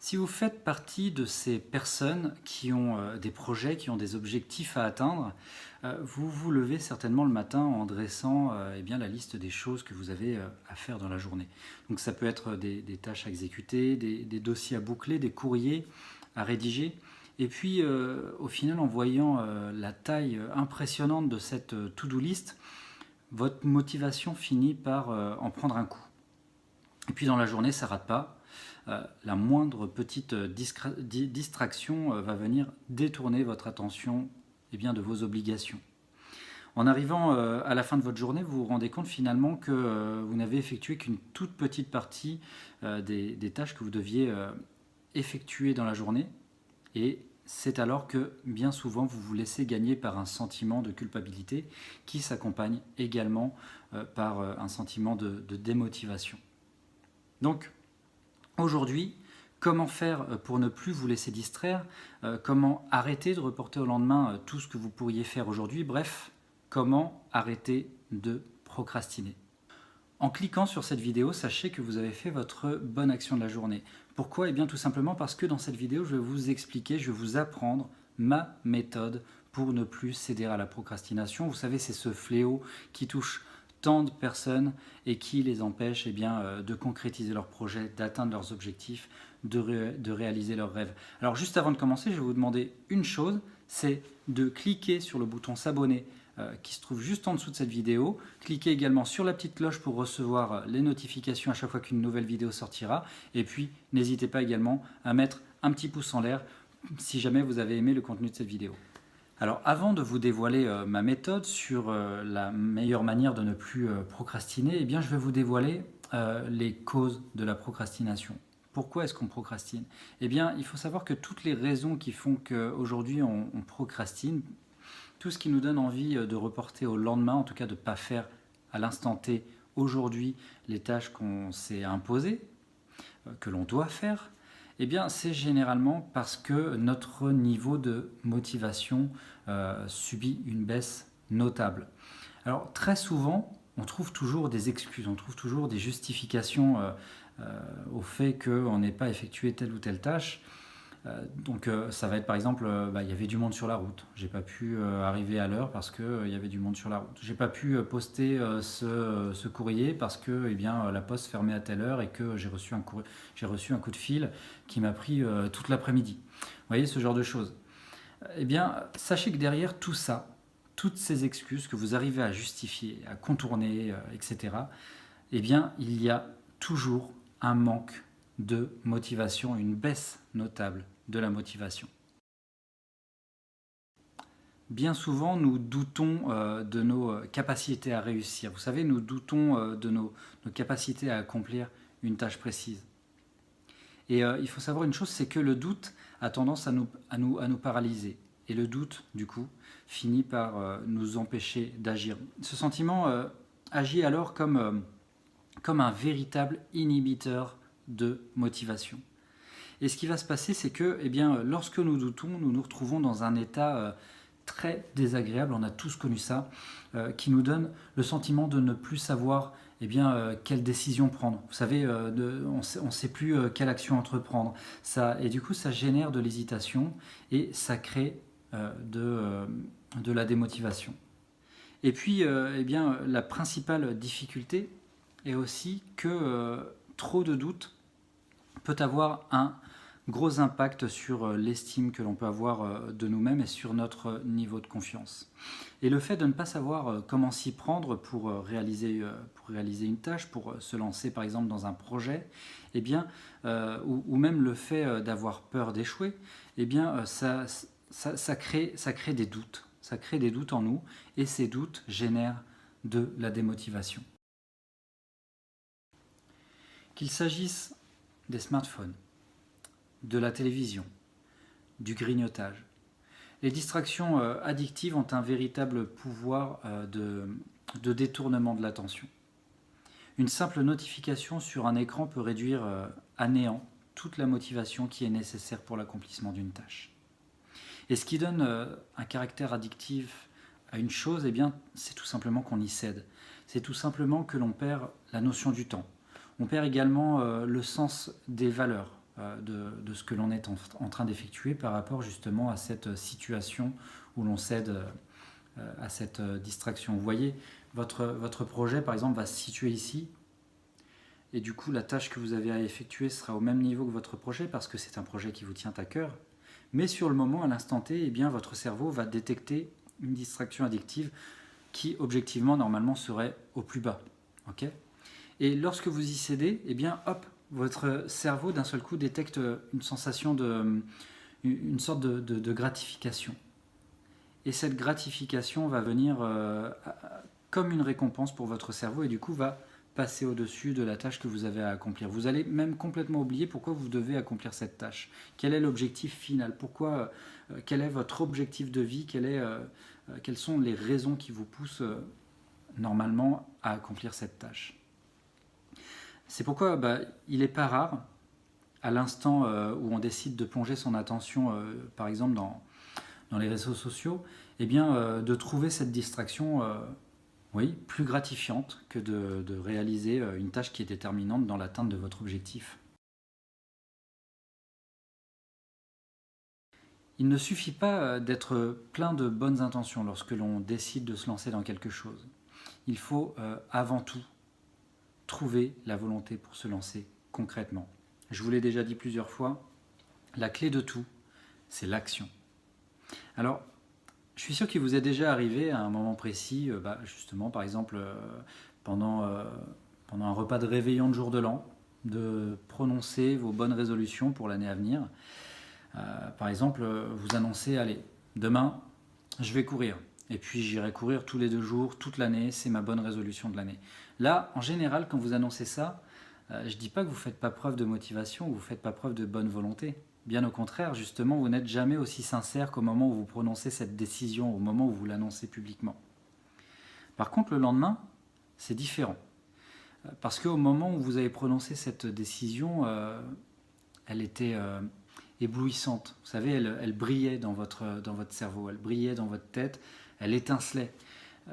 Si vous faites partie de ces personnes qui ont des projets, qui ont des objectifs à atteindre, vous vous levez certainement le matin en dressant eh bien, la liste des choses que vous avez à faire dans la journée. Donc ça peut être des tâches à exécuter, des dossiers à boucler, des courriers à rédiger. Et puis au final, en voyant la taille impressionnante de cette to-do list, votre motivation finit par en prendre un coup. Et puis dans la journée, ça ne rate pas. La moindre petite distraction va venir détourner votre attention de vos obligations. En arrivant à la fin de votre journée, vous vous rendez compte finalement que vous n'avez effectué qu'une toute petite partie des tâches que vous deviez effectuer dans la journée. Et c'est alors que bien souvent vous vous laissez gagner par un sentiment de culpabilité qui s'accompagne également par un sentiment de démotivation. Donc, aujourd'hui, comment faire pour ne plus vous laisser distraire? Comment arrêter de reporter au lendemain tout ce que vous pourriez faire aujourd'hui? Bref, comment arrêter de procrastiner? En cliquant sur cette vidéo, sachez que vous avez fait votre bonne action de la journée. Pourquoi? Eh bien tout simplement parce que dans cette vidéo, je vais vous expliquer, je vais vous apprendre ma méthode pour ne plus céder à la procrastination. Vous savez, c'est ce fléau qui touche tant de personnes et qui les empêche de concrétiser leurs projets, d'atteindre leurs objectifs, de réaliser leurs rêves. Alors juste avant de commencer, je vais vous demander une chose, c'est de cliquer sur le bouton s'abonner qui se trouve juste en dessous de cette vidéo. Cliquez également sur la petite cloche pour recevoir les notifications à chaque fois qu'une nouvelle vidéo sortira. Et puis n'hésitez pas également à mettre un petit pouce en l'air si jamais vous avez aimé le contenu de cette vidéo. Alors avant de vous dévoiler ma méthode sur la meilleure manière de ne plus procrastiner, eh bien, je vais vous dévoiler les causes de la procrastination. Pourquoi est-ce qu'on procrastine? Eh bien, il faut savoir que toutes les raisons qui font qu'aujourd'hui on procrastine, tout ce qui nous donne envie de reporter au lendemain, en tout cas de ne pas faire à l'instant T aujourd'hui les tâches qu'on s'est imposées, que l'on doit faire, eh bien, c'est généralement parce que notre niveau de motivation subit une baisse notable. Alors, très souvent, on trouve toujours des excuses, on trouve toujours des justifications au fait qu'on n'ait pas effectué telle ou telle tâche. Donc ça va être par exemple, il y avait du monde sur la route, j'ai pas pu arriver à l'heure parce qu'il y avait du monde sur la route. J'ai pas pu poster ce courrier parce que la poste fermait à telle heure et que j'ai reçu un coup de fil qui m'a pris toute l'après-midi. Vous voyez, ce genre de choses. Eh bien, sachez que derrière tout ça, toutes ces excuses que vous arrivez à justifier, à contourner, etc., eh bien, il y a toujours un manque de motivation, une baisse notable de la motivation. Bien souvent, nous doutons de nos capacités à réussir. Vous savez, nous doutons de nos capacités à accomplir une tâche précise. Et il faut savoir une chose, c'est que le doute a tendance à nous paralyser. Et le doute, du coup, finit par nous empêcher d'agir. Ce sentiment agit alors comme un véritable inhibiteur de motivation. Et ce qui va se passer, c'est que lorsque nous doutons, nous nous retrouvons dans un état très désagréable, on a tous connu ça, qui nous donne le sentiment de ne plus savoir quelle décision prendre. Vous savez, on ne sait plus quelle action entreprendre. Et du coup, ça génère de l'hésitation et ça crée de la démotivation. Et puis, la principale difficulté est aussi que trop de doutes peut avoir un gros impact sur l'estime que l'on peut avoir de nous-mêmes et sur notre niveau de confiance. Et le fait de ne pas savoir comment s'y prendre pour réaliser une tâche, pour se lancer par exemple dans un projet, ou même le fait d'avoir peur d'échouer, ça crée des doutes. Ça crée des doutes en nous et ces doutes génèrent de la démotivation. Qu'il s'agisse des smartphones, de la télévision, du grignotage. Les distractions addictives ont un véritable pouvoir de détournement de l'attention. Une simple notification sur un écran peut réduire à néant toute la motivation qui est nécessaire pour l'accomplissement d'une tâche. Et ce qui donne un caractère addictif à une chose, c'est tout simplement qu'on y cède. C'est tout simplement que l'on perd la notion du temps. On perd également le sens des valeurs. de ce que l'on est en train d'effectuer par rapport justement à cette situation où l'on cède à cette distraction. Vous voyez, votre projet par exemple va se situer ici, et du coup la tâche que vous avez à effectuer sera au même niveau que votre projet parce que c'est un projet qui vous tient à cœur. Mais sur le moment, à l'instant T, eh bien, votre cerveau va détecter une distraction addictive qui objectivement normalement serait au plus bas. Okay, et lorsque vous y cédez, eh bien, hop, votre cerveau d'un seul coup détecte une sensation une sorte de gratification. Et cette gratification va venir comme une récompense pour votre cerveau et du coup va passer au-dessus de la tâche que vous avez à accomplir. Vous allez même complètement oublier pourquoi vous devez accomplir cette tâche. Quel est l'objectif final? Quel est votre objectif de vie? Quelles sont les raisons qui vous poussent normalement à accomplir cette tâche? C'est pourquoi il n'est pas rare, à l'instant où on décide de plonger son attention, par exemple dans les réseaux sociaux, eh bien, de trouver cette distraction plus gratifiante que de réaliser une tâche qui est déterminante dans l'atteinte de votre objectif. Il ne suffit pas d'être plein de bonnes intentions lorsque l'on décide de se lancer dans quelque chose. Il faut avant tout trouver la volonté pour se lancer concrètement. Je vous l'ai déjà dit plusieurs fois, la clé de tout, c'est l'action. Alors, je suis sûr qu'il vous est déjà arrivé à un moment précis, justement, par exemple, pendant un repas de réveillon de jour de l'an, de prononcer vos bonnes résolutions pour l'année à venir. Par exemple, vous annoncez, allez, demain, je vais courir. Et puis j'irai courir tous les 2 jours, toute l'année, c'est ma bonne résolution de l'année. Là, en général, quand vous annoncez ça, je ne dis pas que vous ne faites pas preuve de motivation, ou vous ne faites pas preuve de bonne volonté. Bien au contraire, justement, vous n'êtes jamais aussi sincère qu'au moment où vous prononcez cette décision, au moment où vous l'annoncez publiquement. Par contre, le lendemain, c'est différent. Parce qu'au moment où vous avez prononcé cette décision, elle était éblouissante. Vous savez, elle brillait dans votre cerveau, elle brillait dans votre tête, elle étincelait.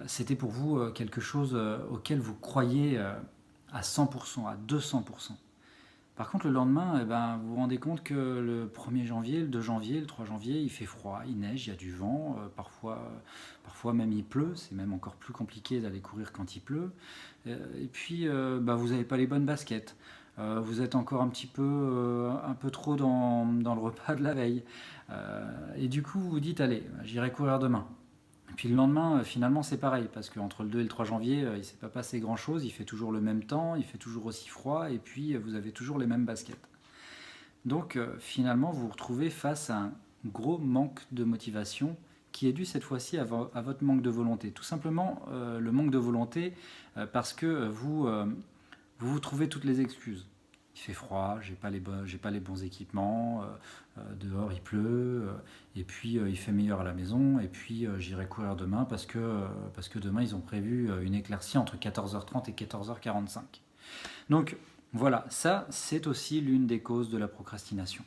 C'était pour vous quelque chose auquel vous croyez à 100%, à 200%. Par contre, le lendemain, vous vous rendez compte que le 1er janvier, le 2 janvier, le 3 janvier, il fait froid, il neige, il y a du vent, parfois même il pleut, c'est même encore plus compliqué d'aller courir quand il pleut. Et puis, vous n'avez pas les bonnes baskets. Vous êtes encore un peu trop dans le repas de la veille. Et du coup, vous vous dites, allez, j'irai courir demain. Et puis le lendemain, finalement, c'est pareil, parce qu'entre le 2 et le 3 janvier, il ne s'est pas passé grand-chose, il fait toujours le même temps, il fait toujours aussi froid, et puis vous avez toujours les mêmes baskets. Donc finalement, vous vous retrouvez face à un gros manque de motivation qui est dû cette fois-ci à votre manque de volonté. Tout simplement, le manque de volonté, parce que vous trouvez toutes les excuses. Il fait froid, j'ai pas les bons équipements, dehors il pleut, et puis il fait meilleur à la maison, et puis j'irai courir demain parce que demain ils ont prévu une éclaircie entre 14h30 et 14h45. Donc voilà, ça c'est aussi l'une des causes de la procrastination.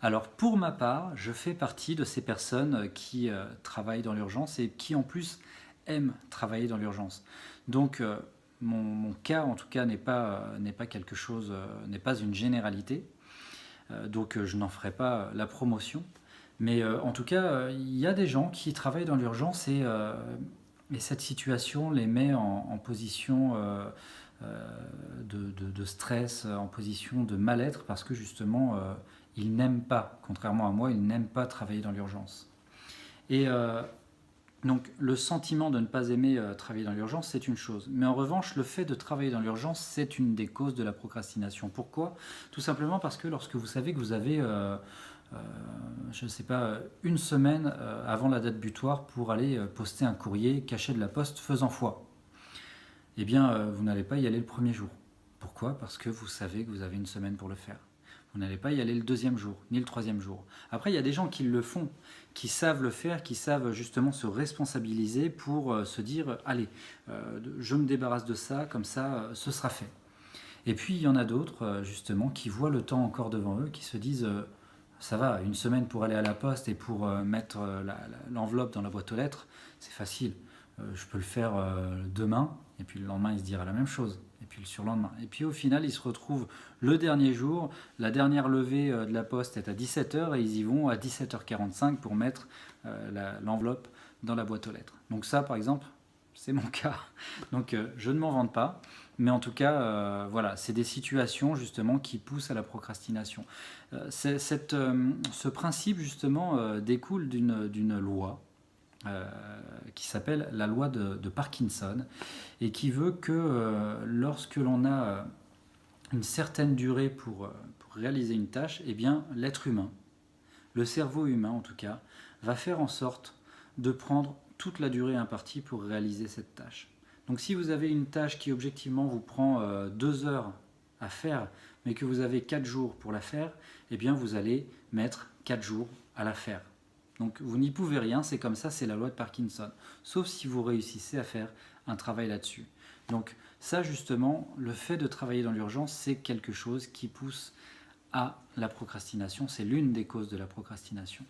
Alors pour ma part, je fais partie de ces personnes qui travaillent dans l'urgence et qui en plus aiment travailler dans l'urgence. Donc mon cas en tout cas n'est pas quelque chose, n'est pas une généralité, donc je n'en ferai pas la promotion. Mais en tout cas, il y a des gens qui travaillent dans l'urgence et cette situation les met en position de stress, en position de mal-être parce que justement ils n'aiment pas, contrairement à moi, ils n'aiment pas travailler dans l'urgence. Et donc le sentiment de ne pas aimer travailler dans l'urgence, c'est une chose. Mais en revanche, le fait de travailler dans l'urgence, c'est une des causes de la procrastination. Pourquoi? Tout simplement parce que lorsque vous savez que vous avez, je ne sais pas, une semaine avant la date butoir pour aller poster un courrier caché de la poste faisant foi, eh bien vous n'allez pas y aller le premier jour. Pourquoi? Parce que vous savez que vous avez une semaine pour le faire. Vous n'allez pas y aller le 2e jour, ni le 3e jour. Après, il y a des gens qui le font, qui savent le faire, qui savent justement se responsabiliser pour se dire « Allez, je me débarrasse de ça, comme ça, ce sera fait ». Et puis, il y en a d'autres, justement, qui voient le temps encore devant eux, qui se disent « Ça va, une semaine pour aller à la poste et pour mettre l'enveloppe dans la boîte aux lettres, c'est facile. Je peux le faire demain. » Et puis le lendemain, il se dira la même chose. Et puis le surlendemain. Et puis au final, ils se retrouvent le dernier jour, la dernière levée de la poste est à 17h et ils y vont à 17h45 pour mettre l'enveloppe dans la boîte aux lettres. Donc ça, par exemple, c'est mon cas. Donc je ne m'en vante pas, mais en tout cas, voilà, c'est des situations justement qui poussent à la procrastination. Ce principe justement découle d'une loi qui s'appelle la loi de Parkinson et qui veut que lorsque l'on a une certaine durée pour réaliser une tâche, eh bien l'être humain, le cerveau humain en tout cas, va faire en sorte de prendre toute la durée impartie pour réaliser cette tâche. Donc si vous avez une tâche qui objectivement vous prend 2 heures à faire, mais que vous avez 4 jours pour la faire, eh bien vous allez mettre 4 jours à la faire. Donc vous n'y pouvez rien, c'est comme ça, c'est la loi de Parkinson. Sauf si vous réussissez à faire un travail là-dessus. Donc ça justement, le fait de travailler dans l'urgence, c'est quelque chose qui pousse à la procrastination. C'est l'une des causes de la procrastination.